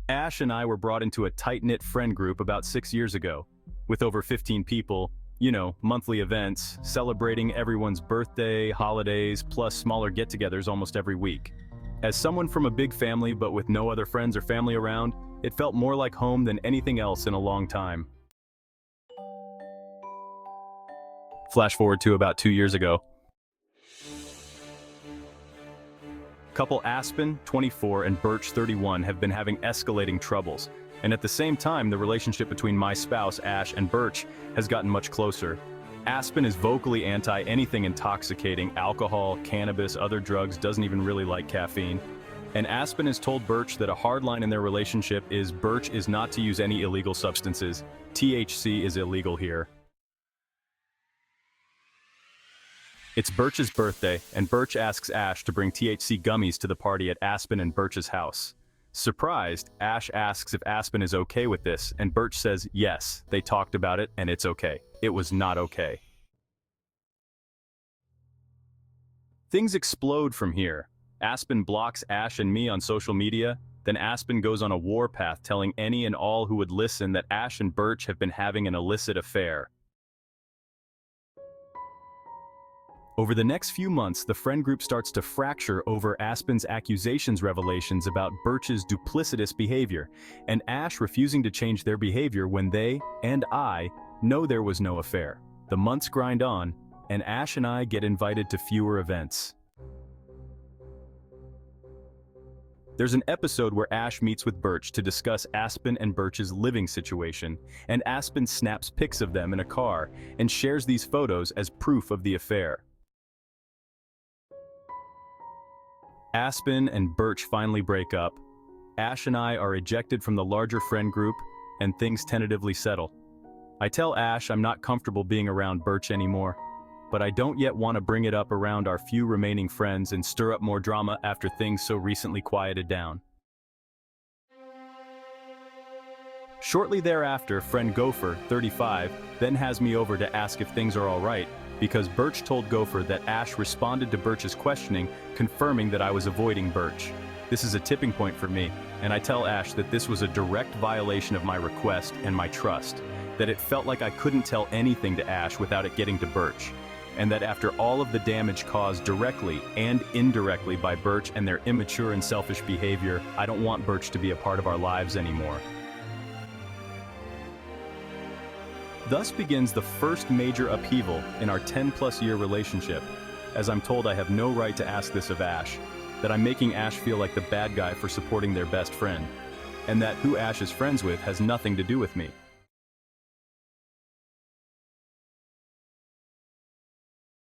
Ash and I were brought into a tight-knit friend group about 6 years ago, with over 15 people, monthly events, celebrating everyone's birthday, holidays, plus smaller get-togethers almost every week. As someone from a big family but with no other friends or family around, it felt more like home than anything else in a long time. Flash forward to about 2 years ago. Couple Aspen, 24, and Birch, 31, have been having escalating troubles, and at the same time, the relationship between my spouse, Ash, and Birch has gotten much closer. Aspen is vocally anti anything intoxicating, alcohol, cannabis, other drugs, doesn't even really like caffeine. And Aspen has told Birch that a hard line in their relationship is Birch is not to use any illegal substances. THC is illegal here. It's Birch's birthday, and Birch asks Ash to bring THC gummies to the party at Aspen and Birch's house. Surprised, Ash asks if Aspen is okay with this, and Birch says yes, they talked about it and it's okay. It was not okay. Things explode from here. Aspen blocks Ash and me on social media, then Aspen goes on a warpath telling any and all who would listen that Ash and Birch have been having an illicit affair. Over the next few months, the friend group starts to fracture over Aspen's revelations about Birch's duplicitous behavior, and Ash refusing to change their behavior when they, and I, know there was no affair. The months grind on, and Ash and I get invited to fewer events. There's an episode where Ash meets with Birch to discuss Aspen and Birch's living situation, and Aspen snaps pics of them in a car and shares these photos as proof of the affair. Aspen and Birch finally break up. Ash and I are ejected from the larger friend group, and things tentatively settle. I tell Ash I'm not comfortable being around Birch anymore, but I don't yet want to bring it up around our few remaining friends and stir up more drama after things so recently quieted down. Shortly thereafter, friend Gopher, 35, then has me over to ask if things are all right, because Birch told Gopher that Ash responded to Birch's questioning, confirming that I was avoiding Birch. This is a tipping point for me, and I tell Ash that this was a direct violation of my request and my trust, that it felt like I couldn't tell anything to Ash without it getting to Birch, and that after all of the damage caused directly and indirectly by Birch and their immature and selfish behavior, I don't want Birch to be a part of our lives anymore. Thus begins the first major upheaval in our 10-plus year relationship, as I'm told I have no right to ask this of Ash, that I'm making Ash feel like the bad guy for supporting their best friend, and that who Ash is friends with has nothing to do with me.